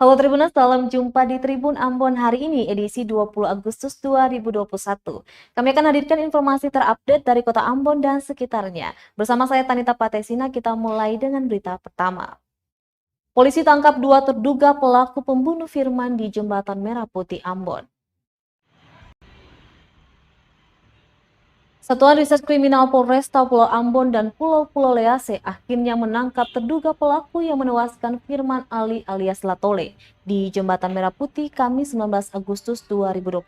Halo Tribuners, salam jumpa di Tribun Ambon hari ini, edisi 20 Agustus 2021. Kami akan hadirkan informasi terupdate dari kota Ambon dan sekitarnya. Bersama saya Tanita Patesina, kita mulai dengan berita pertama. Polisi tangkap 2 terduga pelaku pembunuh Firman di Jembatan Merah Putih Ambon. Satuan Riset Kriminal Polresta Pulau Ambon dan Pulau-Pulau Lease akhirnya menangkap terduga pelaku yang menewaskan Firman Ali alias Latole di Jembatan Merah Putih Kamis 19 Agustus 2021.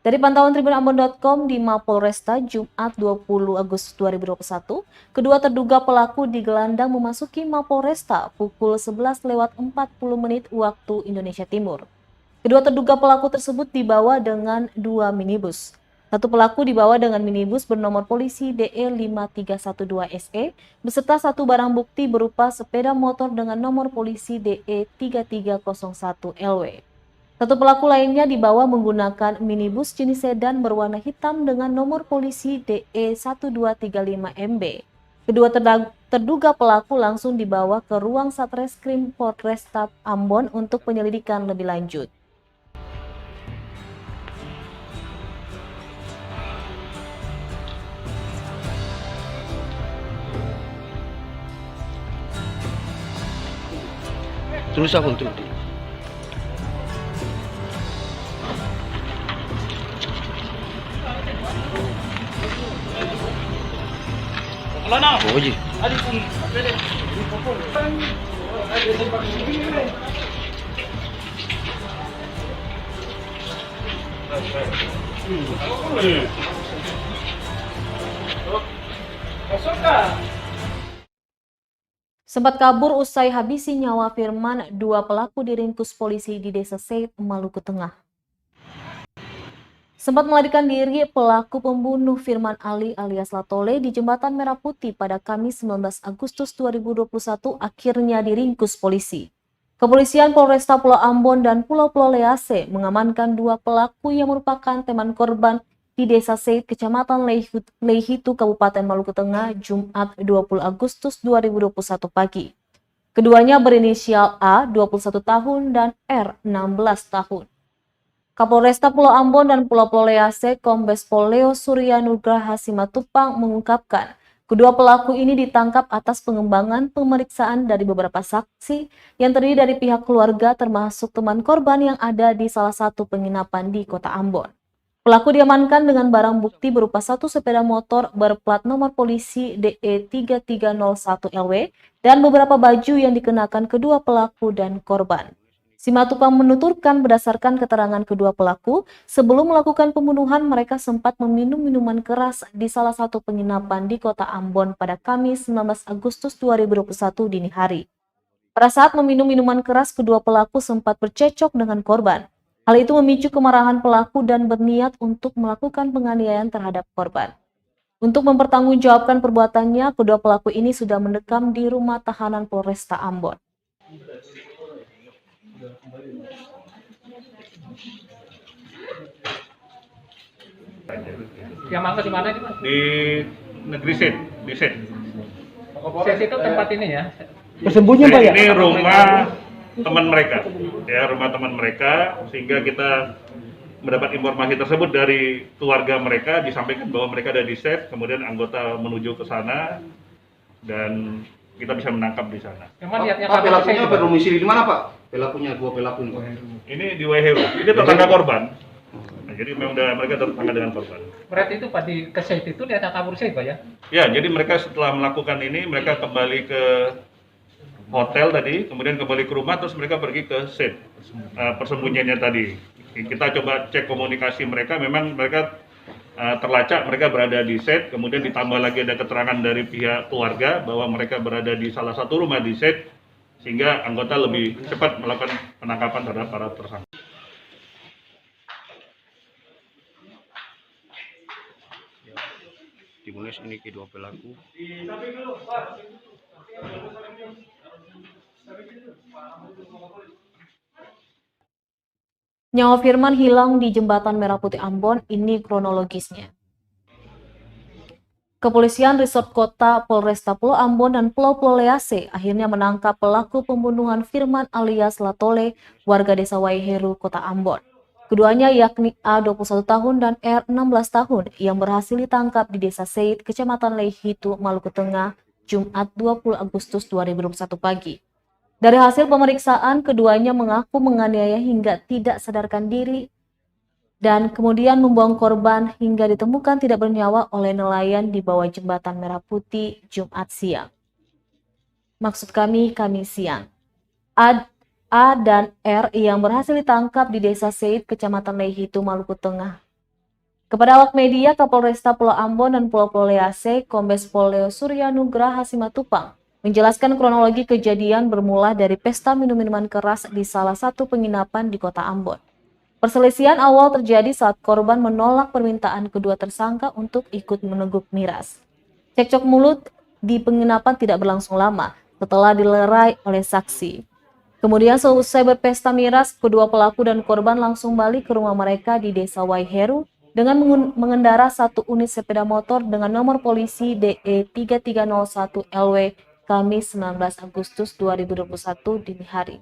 Dari pantauan tribunambon.com di Mapolresta Jumat 20 Agustus 2021, kedua terduga pelaku digelandang memasuki Mapolresta pukul 11:40 waktu Indonesia Timur. Kedua terduga pelaku tersebut dibawa dengan 2 minibus. Satu pelaku dibawa dengan minibus bernomor polisi DE5312SE beserta satu barang bukti berupa sepeda motor dengan nomor polisi DE3301LW. Satu pelaku lainnya dibawa menggunakan minibus jenis sedan berwarna hitam dengan nomor polisi DE1235MB. Kedua terduga pelaku langsung dibawa ke ruang Satreskrim Polresta Ambon untuk penyelidikan lebih lanjut. Terus ako untuk Wala na. Oo, Ji. Masuk ka. Sempat kabur usai habisi nyawa Firman, 2 pelaku diringkus polisi di Desa Seit, Maluku Tengah. Sempat melarikan diri pelaku pembunuh Firman Ali alias Latole di Jembatan Merah Putih pada Kamis 19 Agustus 2021 akhirnya diringkus polisi. Kepolisian Polresta Pulau Ambon dan Pulau-Pulau Lease mengamankan 2 pelaku yang merupakan teman korban di Desa Seit, Kecamatan Leihitu, Kabupaten Maluku Tengah, Jumat 20 Agustus 2021 pagi. Keduanya berinisial A, 21 tahun, dan R, 16 tahun. Kapolresta Pulau Ambon dan Pulau-Pulau Lease, Kombes Pol Leo Surya Nugraha Simatupang mengungkapkan, kedua pelaku ini ditangkap atas pengembangan pemeriksaan dari beberapa saksi yang terdiri dari pihak keluarga termasuk teman korban yang ada di salah satu penginapan di Kota Ambon. Pelaku diamankan dengan barang bukti berupa satu sepeda motor berplat nomor polisi DE3301LW dan beberapa baju yang dikenakan kedua pelaku dan korban. Simatupang menuturkan berdasarkan keterangan kedua pelaku, sebelum melakukan pembunuhan mereka sempat meminum minuman keras di salah satu penginapan di Kota Ambon pada Kamis 19 Agustus 2021 dini hari. Pada saat meminum minuman keras, kedua pelaku sempat bercekcok dengan korban. Hal itu memicu kemarahan pelaku dan berniat untuk melakukan penganiayaan terhadap korban. Untuk mempertanggungjawabkan perbuatannya, kedua pelaku ini sudah mendekam di rumah tahanan Polresta Ambon. Yang mangkos di mana itu, Mas? Di negeri Set, di Set. Ses itu tempat ini ya. Persembunyian Pak ya? Ini rumah teman mereka, ya rumah teman mereka, sehingga kita mendapat informasi tersebut dari keluarga mereka, disampaikan bahwa mereka ada di Set, kemudian anggota menuju ke sana dan kita bisa menangkap di sana. Memang niatnya Pak, kabur pelakunya saya, berdomisili di mana, Pak? Pelakunya, dua pelaku ini, Pak. Ini di Waihero, ini tetangga korban. Nah, jadi memang mereka tetangga dengan korban. Berarti itu Pak di keset itu niatnya kabur saya, Pak ya. Ya, jadi mereka setelah melakukan ini, mereka kembali ke hotel tadi, kemudian kembali ke rumah, terus mereka pergi ke Set, persembunyiannya tadi. Kita coba cek komunikasi mereka, memang mereka terlacak mereka berada di Set, kemudian ditambah lagi ada keterangan dari pihak keluarga bahwa mereka berada di salah satu rumah di Set, sehingga anggota lebih cepat melakukan penangkapan terhadap para tersangka. Dimulai ini kedua pelaku. Nyawa Firman hilang di Jembatan Merah Putih Ambon, ini kronologisnya. Kepolisian Resort Kota, Polresta Pulau Ambon, dan Pulau Lease akhirnya menangkap pelaku pembunuhan Firman alias Latole, warga desa Waiheru, Kota Ambon. Keduanya yakni A 21 tahun dan R 16 tahun yang berhasil ditangkap di Desa Seid, Kecamatan Leihitu, Maluku Tengah, Jumat 20 Agustus 2021 pagi. Dari hasil pemeriksaan, keduanya mengaku menganiaya hingga tidak sadarkan diri dan kemudian membuang korban hingga ditemukan tidak bernyawa oleh nelayan di bawah jembatan Merah Putih Jumat siang. Maksud kami siang. A dan R yang berhasil ditangkap di Desa Seid, Kecamatan Leihitu, Maluku Tengah. Kepada awak media, Kapolresta Pulau Ambon dan Pulau Lease, Kombes Pol Leo Suryanugraha Simatupang, menjelaskan kronologi kejadian bermula dari pesta minum-minuman keras di salah satu penginapan di Kota Ambon. Perselisihan awal terjadi saat korban menolak permintaan kedua tersangka untuk ikut meneguk miras. Cekcok mulut di penginapan tidak berlangsung lama setelah dilerai oleh saksi. Kemudian selesai berpesta miras, kedua pelaku dan korban langsung balik ke rumah mereka di Desa Waiheru dengan mengendara satu unit sepeda motor dengan nomor polisi DE 3301 LW Kamis 19 Agustus 2021 dini hari.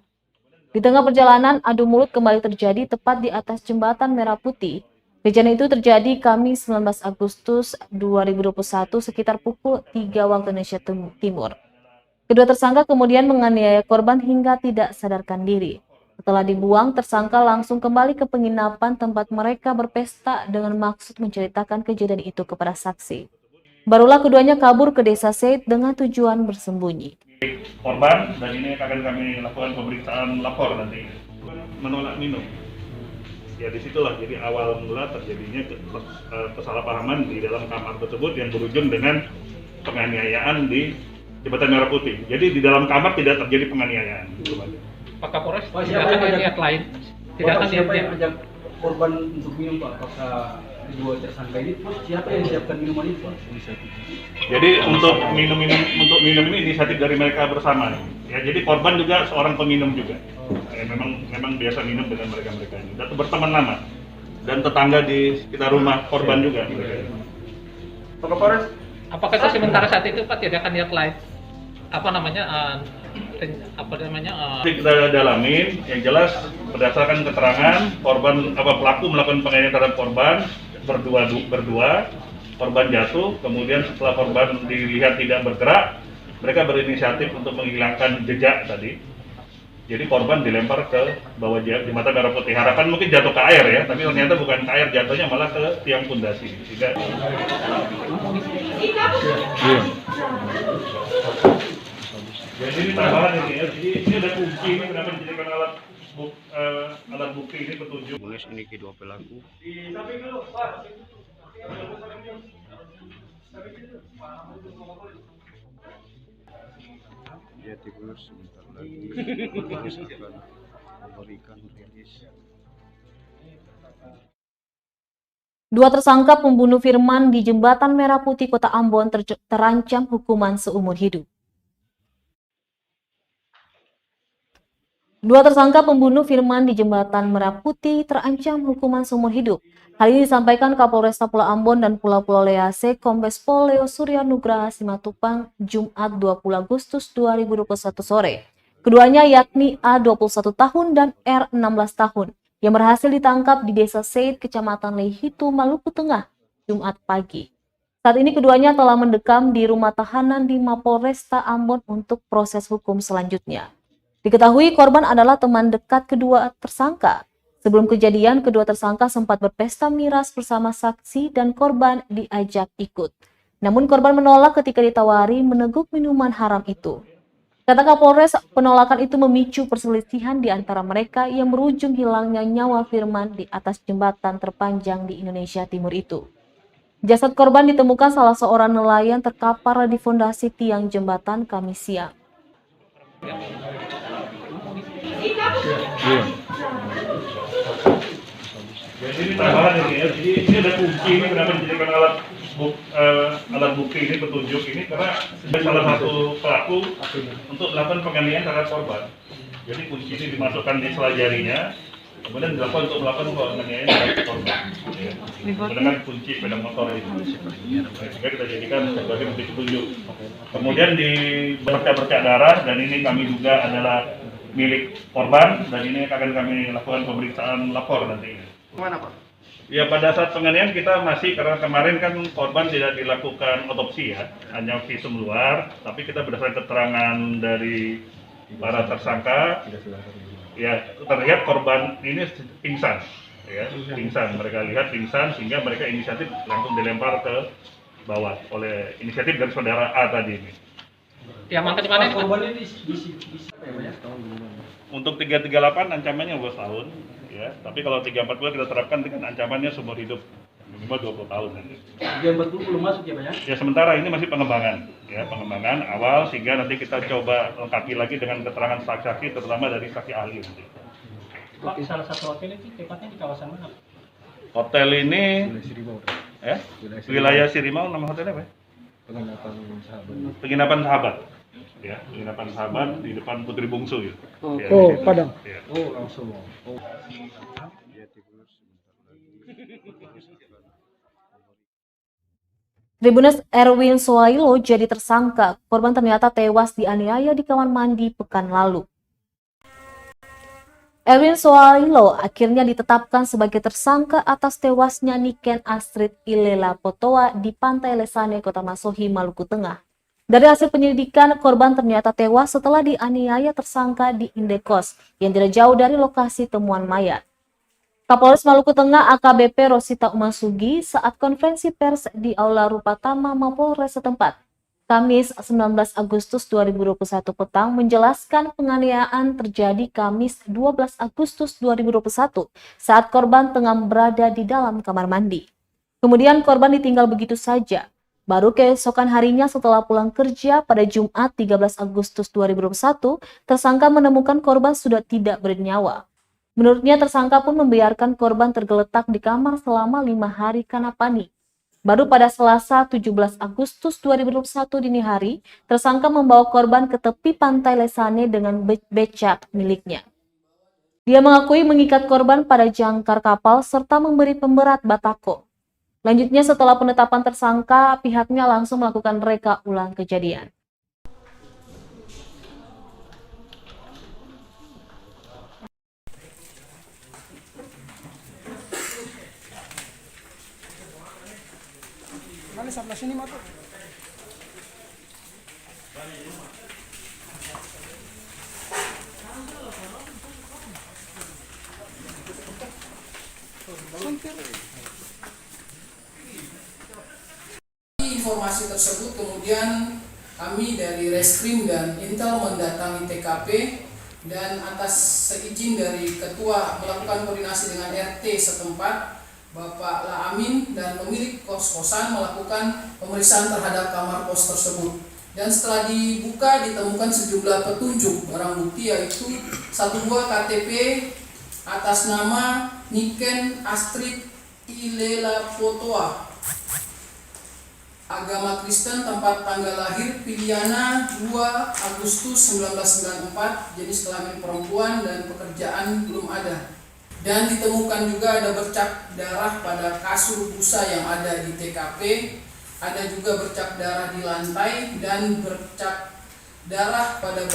Di tengah perjalanan, adu mulut kembali terjadi tepat di atas jembatan Merah Putih. Kejadian itu terjadi Kamis 19 Agustus 2021 sekitar pukul 3 waktu Indonesia Timur. Kedua tersangka kemudian menganiaya korban hingga tidak sadarkan diri. Setelah dibuang, tersangka langsung kembali ke penginapan tempat mereka berpesta dengan maksud menceritakan kejadian itu kepada saksi. Barulah keduanya kabur ke Desa Seid dengan tujuan bersembunyi. Korban, dan ini akan kami lakukan pemeriksaan lapor nanti, menolak minum. Ya disitulah jadi awal mula terjadinya kesalahpahaman di dalam kamar tersebut yang berujung dengan penganiayaan di Jembatan Merah Putih. Jadi di dalam kamar tidak terjadi penganiayaan. Pak Kapolres, tidak akan lihat lain? Tidak akan siapa yang lihat ajak korban untuk minum, Pak? Apakah dua tersangka ini? Terus siapa yang siapkan minuman itu, Pak? Jadi untuk minum ini inisiatif dari mereka bersama. Ya, jadi korban juga seorang peminum juga. Memang biasa minum dengan mereka ini. Dan berteman lama. Dan tetangga di sekitar rumah korban juga. Pak Kapolres, apakah sementara saat itu Pak tidak akan lihat lain? Kita dalamin, yang jelas berdasarkan keterangan pelaku melakukan penganiayaan terhadap korban berdua, korban jatuh, kemudian setelah korban dilihat tidak bergerak, mereka berinisiatif untuk menghilangkan jejak tadi. Jadi korban dilempar ke bawah jembatan Merah Putih. Harapan mungkin jatuh ke air ya, tapi ternyata bukan ke air, jatuhnya malah ke tiang pondasi. Jadi ini tambahan ini ya. Jadi ini ada kunci ini kenapa dijadikan alat bukti ini petunjuk. Ini kedua pelaku. Ya tidur sebentar lagi. Polisi akan memberikan rilis. Dua tersangka pembunuh Firman di Jembatan Merah Putih Kota Ambon terancam hukuman seumur hidup. Dua tersangka pembunuh Firman di Jembatan Merah Putih terancam hukuman seumur hidup. Hal ini disampaikan Kapolresta Pulau Ambon dan Pulau Lease, Kombes Pol Leo Suryanugraha Simatupang, Jumat 20 Agustus 2021 sore. Keduanya yakni A 21 tahun dan R 16 tahun yang berhasil ditangkap di Desa Seid, Kecamatan Leihitu, Maluku Tengah, Jumat pagi. Saat ini keduanya telah mendekam di rumah tahanan di Mapolresta Ambon untuk proses hukum selanjutnya. Diketahui korban adalah teman dekat kedua tersangka. Sebelum kejadian, kedua tersangka sempat berpesta miras bersama saksi dan korban diajak ikut. Namun korban menolak ketika ditawari meneguk minuman haram itu. Kata Kapolres, penolakan itu memicu perselisihan di antara mereka yang berujung hilangnya nyawa Firman di atas jembatan terpanjang di Indonesia Timur itu. Jasad korban ditemukan salah seorang nelayan terkapar di fondasi tiang jembatan Kamis siang. Jadi ini tambahan ini ya. Jadi ini ada kunci ini kenapa dijadikan alat bukti ini petunjuk ini karena salah satu pelaku untuk melakukan penganiayaan terhadap korban. Jadi kunci ini dimasukkan di sela jarinya, Kemudian dilakukan untuk melakukan penganiayaan terhadap korban. Ya. Menggunakan kunci sepeda motor itu. Sehingga kita jadikan sebagai bukti petunjuk. Kemudian di bercak-bercak darah, dan ini kami juga adalah milik korban, dan ini akan kami lakukan pemeriksaan lapor nantinya. Mana Pak? Ya, pada saat penganiayaan kita masih, karena kemarin kan korban tidak dilakukan otopsi ya, hanya visum luar, tapi kita berdasarkan keterangan dari para tersangka, ya terlihat korban ini pingsan, ya pingsan. Mereka lihat pingsan sehingga mereka inisiatif langsung dilempar ke bawah oleh inisiatif dari saudara A tadi ini. Diamankan di mana? Pak? Korban ini di apa ya Pak ya? Untuk 338 ancamannya 12 tahun, ya. Tapi kalau 340 kita terapkan dengan ancamannya seumur hidup minimal 20 tahun nanti. 340 belum masuk ya Pak ya? Ya sementara ini masih pengembangan, ya pengembangan awal, sehingga nanti kita coba lengkapi lagi dengan keterangan saksi-saksi, terutama dari saksi ahli nanti. Pak, salah satu hotel itu tepatnya di kawasan mana? Hotel ini, wilayah Sirimau, nama hotelnya apa ya? Penginapan Sahabat. Ya, penginapan Sahabat di depan Putri Bungsu ya. Ya, Oh, di situ. Padang. Ya. Oh, langsung. Oh. Tribunas Erwin Sohailo jadi tersangka. Korban ternyata tewas dianiaya di kamar mandi pekan lalu. Erwin Sohailo akhirnya ditetapkan sebagai tersangka atas tewasnya Niken Astrid Ilela Potoa di Pantai Lesane, Kota Masohi, Maluku Tengah. Dari hasil penyelidikan, korban ternyata tewas setelah dianiaya tersangka di Indekos yang tidak jauh dari lokasi temuan mayat. Kapolres Maluku Tengah AKBP Rosita Umasugi saat konferensi pers di Aula Rupatama Mapolres setempat, Kamis 19 Agustus 2021 petang menjelaskan penganiayaan terjadi Kamis 12 Agustus 2021 saat korban tengah berada di dalam kamar mandi. Kemudian korban ditinggal begitu saja. Baru keesokan harinya setelah pulang kerja pada Jumat 13 Agustus 2021, tersangka menemukan korban sudah tidak bernyawa. Menurutnya tersangka pun membiarkan korban tergeletak di kamar selama 5 hari karena panik. Baru pada Selasa 17 Agustus 2021 dini hari, tersangka membawa korban ke tepi pantai Lesane dengan becak miliknya. Dia mengakui mengikat korban pada jangkar kapal serta memberi pemberat batako. Lanjutnya setelah penetapan tersangka, pihaknya langsung melakukan reka ulang kejadian. Mana sebelah sini matu? Informasi tersebut kemudian kami dari Reskrim dan Intel mendatangi TKP dan atas seizin dari Ketua melakukan koordinasi dengan RT setempat Bapak Laamin dan pemilik kos-kosan melakukan pemeriksaan terhadap kamar kos tersebut. Dan setelah dibuka ditemukan sejumlah petunjuk barang bukti yaitu satu buah KTP atas nama Niken Astrid Ilela Potoa, agama Kristen, tempat tanggal lahir Piliana 2 Agustus 1994, jenis kelamin perempuan dan pekerjaan belum ada. Dan ditemukan juga ada bercak darah pada kasur busa yang ada di TKP, ada juga bercak darah di lantai dan bercak darah pada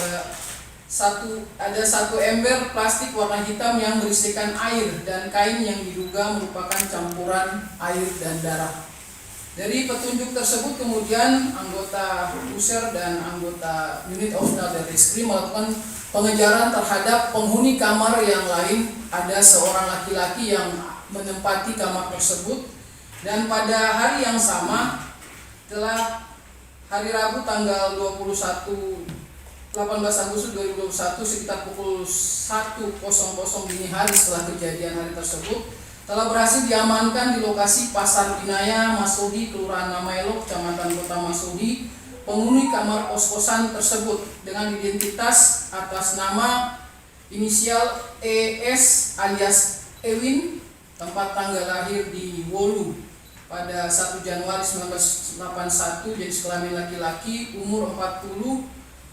satu ember plastik warna hitam yang berisikan air dan kain yang diduga merupakan campuran air dan darah. Dari petunjuk tersebut kemudian anggota Puser dan anggota Unit Opsional dari Reskrim melakukan pengejaran terhadap penghuni kamar yang lain. Ada seorang laki-laki yang menempati kamar tersebut dan pada hari yang sama telah hari Rabu tanggal 18 Agustus 2021 sekitar pukul 1.00 dini hari setelah kejadian hari tersebut telah berhasil diamankan di lokasi Pasar Binaya Masohi, Kelurahan Namaelo, Kecamatan Kota Masohi, penghuni kamar kos-kosan tersebut dengan identitas atas nama inisial ES alias Ewin, tempat tanggal lahir di Wolu pada 1 Januari 1981, jenis kelamin laki-laki, umur 40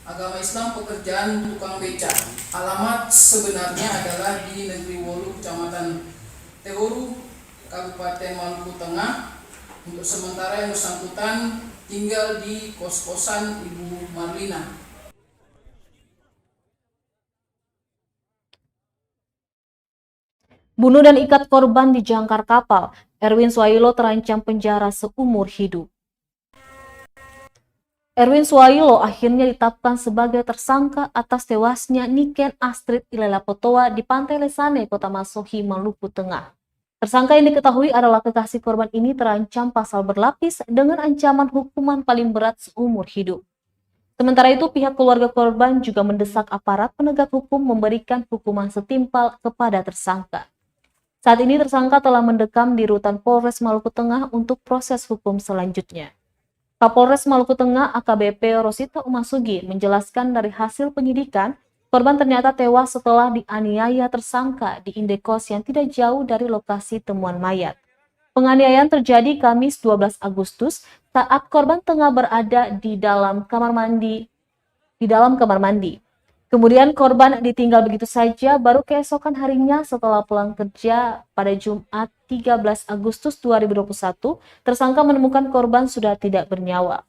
agama Islam, pekerjaan tukang beca. Alamat sebenarnya adalah di Negeri Wolu, Kecamatan Tehoru, Kabupaten Maluku Tengah. Untuk sementara yang bersangkutan tinggal di kos-kosan Ibu Marlina. Bunuh dan ikat korban di jangkar kapal. Erwin Swailo terancam penjara seumur hidup. Erwin Swailo akhirnya ditetapkan sebagai tersangka atas tewasnya Niken Astrid Ilela Potoa di Pantai Lesane, Kota Masohi, Maluku Tengah. Tersangka yang diketahui adalah kekasih korban ini terancam pasal berlapis dengan ancaman hukuman paling berat seumur hidup. Sementara itu, pihak keluarga korban juga mendesak aparat penegak hukum memberikan hukuman setimpal kepada tersangka. Saat ini tersangka telah mendekam di rutan Polres Maluku Tengah untuk proses hukum selanjutnya. Kapolres Maluku Tengah AKBP Rosita Umasugi menjelaskan dari hasil penyidikan, korban ternyata tewas setelah dianiaya tersangka di indekos yang tidak jauh dari lokasi temuan mayat. Penganiayaan terjadi Kamis 12 Agustus saat korban tengah berada di dalam kamar mandi. Kemudian korban ditinggal begitu saja baru keesokan harinya setelah pulang kerja pada Jumat 13 Agustus 2021, tersangka menemukan korban sudah tidak bernyawa.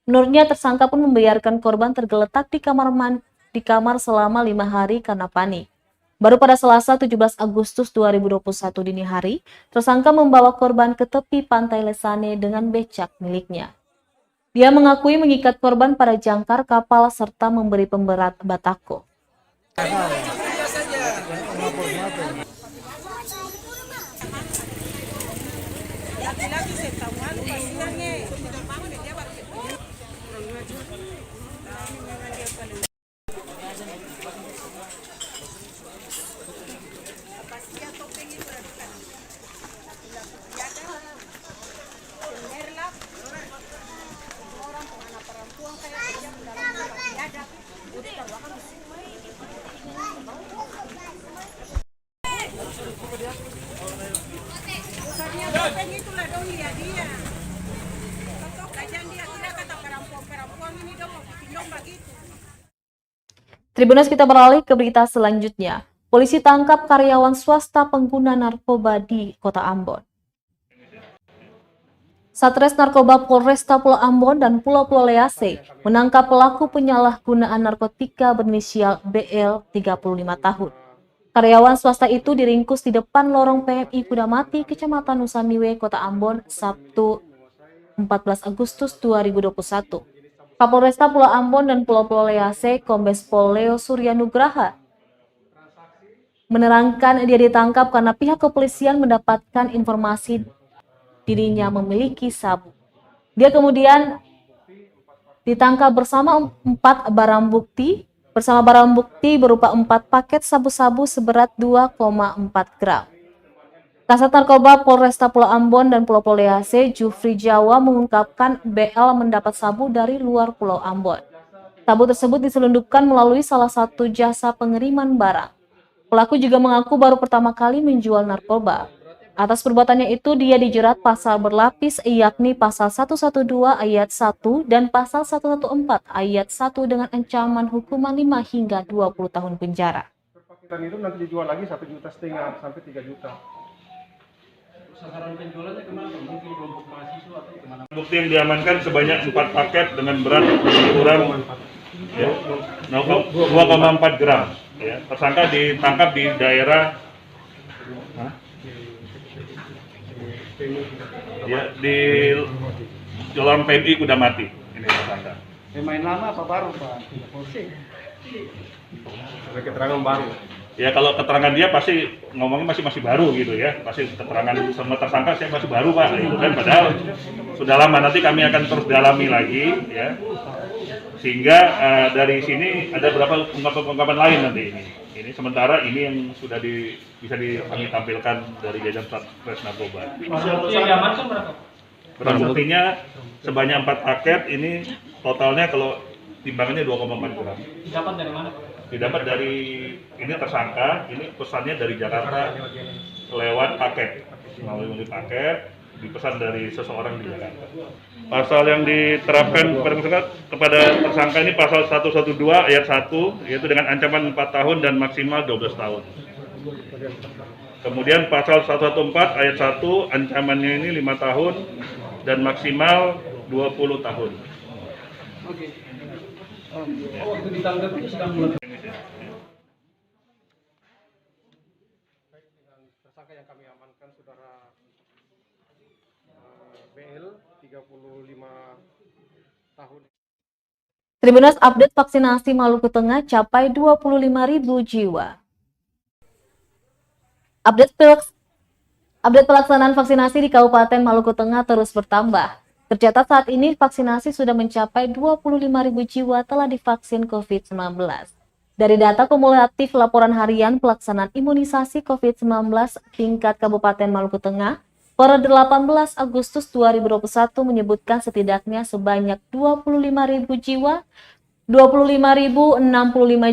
Menurutnya tersangka pun membiarkan korban tergeletak di kamar selama 5 hari karena panik. Baru pada Selasa 17 Agustus 2021 dini hari, tersangka membawa korban ke tepi Pantai Lesane dengan becak miliknya. Dia mengakui mengikat korban pada jangkar kapal serta memberi pemberat batako. Tribunnews, kita beralih ke berita selanjutnya. Polisi tangkap karyawan swasta pengguna narkoba di Kota Ambon. Satres Narkoba Polresta Pulau Ambon dan Pulau Lease menangkap pelaku penyalahgunaan narkotika berinisial BL 35 tahun. Karyawan swasta itu diringkus di depan lorong PMI Kudamati, Kecamatan Nusaniwe, Kota Ambon, Sabtu 14 Agustus 2021. Kapolresta Pulau Ambon dan Pulau Lease, Kombes Pol Leo Suryanugraha, menerangkan dia ditangkap karena pihak kepolisian mendapatkan informasi dirinya memiliki sabu. Dia kemudian ditangkap bersama barang bukti berupa 4 paket sabu-sabu seberat 2,4 gram. Kasat Narkoba Polresta Pulau Ambon dan Pulau Lease, Jufri Jawa, mengungkapkan BL mendapat sabu dari luar Pulau Ambon. Sabu tersebut diselundupkan melalui salah satu jasa pengiriman barang. Pelaku juga mengaku baru pertama kali menjual narkoba. Atas perbuatannya itu dia dijerat pasal berlapis, yakni pasal 112 ayat 1 dan pasal 114 ayat 1 dengan ancaman hukuman 5 hingga 20 tahun penjara. Paketan itu nanti dijual lagi 1,5 juta sampai 3 juta. Sasaran penjualannya kemana? Mungkin kelompok mahasiswa atau kemana? Bukti yang diamankan sebanyak 4 paket dengan berat kurang 2,4 gram. Ya. Tersangka ditangkap di daerah di Jalan PMI Kudamati. Ini tersangka. Pemain lama apa baru, Pak? Ada keterangan baru. Ya kalau keterangan dia pasti ngomongnya masih baru gitu ya. Pasti keterangan sama tersangka saya masih baru Pak. Itu kan padahal sudah lama, nanti kami akan terus dalami lagi ya. Sehingga dari sini ada berapa ungkapan lain nanti ini. Ini sementara ini yang sudah bisa kami tampilkan dari jajaran Satres Narkoba. Bukti yang diamankan berapa? Barang buktinya sebanyak 4 paket, ini totalnya kalau timbangannya 2,4 gram. Dapat dari mana? Didapat dari ini tersangka, ini pesannya dari Jakarta lewat paket, melalui paket. dipesan dari seseorang di Jakarta. Pasal yang diterapkan kepada tersangka ini pasal 112 ayat 1, yaitu dengan ancaman 4 tahun dan maksimal 12 tahun. Kemudian pasal 114 ayat 1, ancamannya ini 5 tahun dan maksimal 20 tahun. Oke. Waktu ditangkap itu sedang mulai. Tersangka yang kami amankan saudara BL 35 tahun. Tribunnews update vaksinasi Maluku Tengah capai 25.000 jiwa. Update pelaksanaan vaksinasi di Kabupaten Maluku Tengah terus bertambah. Tercatat saat ini vaksinasi sudah mencapai 25.000 jiwa telah divaksin COVID-19. Dari data kumulatif laporan harian pelaksanaan imunisasi COVID-19 tingkat Kabupaten Maluku Tengah, per 18 Agustus 2021 menyebutkan setidaknya sebanyak 25.000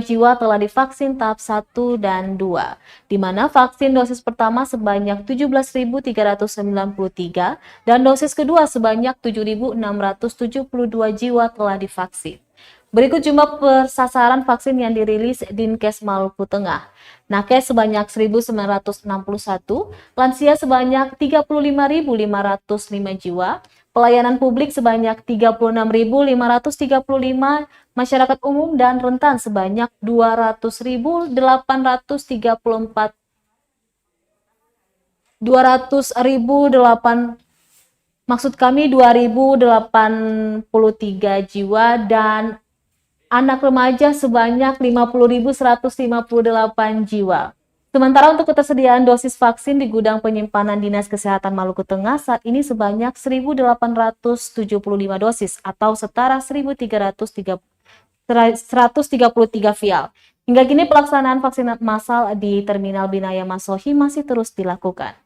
jiwa telah divaksin tahap 1 dan 2, di mana vaksin dosis pertama sebanyak 17.393 dan dosis kedua sebanyak 7.672 jiwa telah divaksin. Berikut jumlah persasaran vaksin yang dirilis Dinkes Maluku Tengah. Nakes sebanyak 1.961, lansia sebanyak 35.505 jiwa, pelayanan publik sebanyak 36.535, masyarakat umum dan rentan sebanyak 200.834 2.083 jiwa dan anak remaja sebanyak 50.158 jiwa. Sementara untuk ketersediaan dosis vaksin di gudang penyimpanan Dinas Kesehatan Maluku Tengah saat ini sebanyak 1.875 dosis atau setara 133 vial. Hingga kini pelaksanaan vaksin massal di Terminal Binaya Masohi masih terus dilakukan.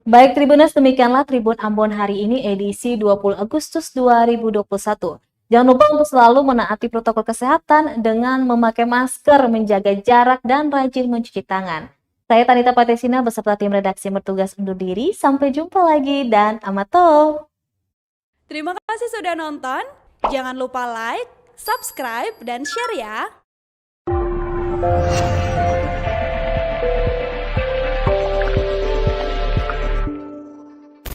Baik Tribuners, demikianlah Tribun Ambon hari ini edisi 20 Agustus 2021. Jangan lupa untuk selalu menaati protokol kesehatan dengan memakai masker, menjaga jarak, dan rajin mencuci tangan. Saya Tanita Patesina beserta tim redaksi bertugas undur diri. Sampai jumpa lagi dan amato. Terima kasih sudah nonton. Jangan lupa like, subscribe, dan share ya.